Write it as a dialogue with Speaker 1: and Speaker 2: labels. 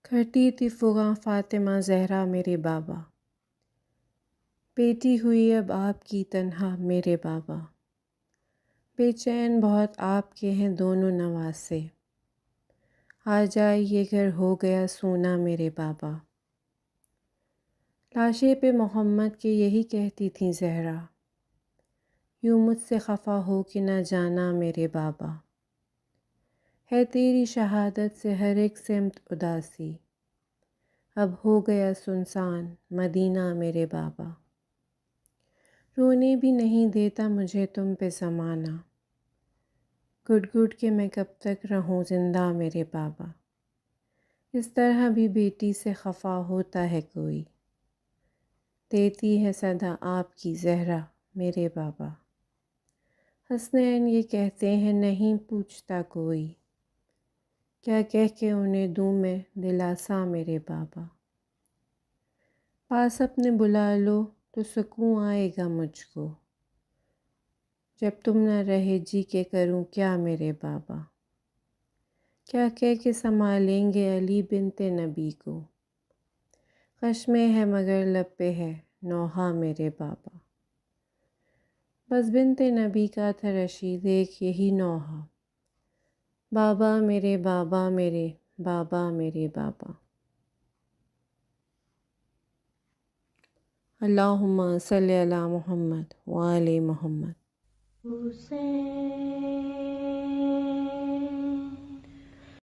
Speaker 1: کرتی تھی فغاں فاطمہ زہرا میرے بابا، بیٹی ہوئی اب آپ کی تنہا میرے بابا، بے چین بہت آپ کے ہیں دونوں نواسے، آ جائے یہ گھر ہو گیا سونا میرے بابا۔ لاشے پہ محمد کے یہی کہتی تھیں زہرا، یوں مجھ سے خفا ہو کہ نہ جانا میرے بابا، ہے تیری شہادت سے ہر ایک سمت اداسی، اب ہو گیا سنسان مدینہ میرے بابا، رونے بھی نہیں دیتا مجھے تم پہ زمانہ، گھٹ گھٹ کے میں کب تک رہوں زندہ میرے بابا، اس طرح بھی بیٹی سے خفا ہوتا ہے کوئی، دیتی ہے صدا آپ کی زہرا میرے بابا، حسنین یہ کہتے ہیں نہیں پوچھتا کوئی، کیا کہہ کے انہیں دوں میں دلاسا میرے بابا، پاس اپنے بلا لو تو سکون آئے گا مجھ کو، جب تم نہ رہے جی کے کروں کیا میرے بابا، کیا کہہ کے سنبھالیں گے علی بنت نبی کو، خشمے ہے مگر لب پہ ہے نوحہ میرے بابا، بس بنت نبی کا تھا رشید ایک یہی نوحہ، بابا میرے بابا میرے بابا میرے بابا۔ اللہم صلی علی محمد وآل محمد۔
Speaker 2: حسین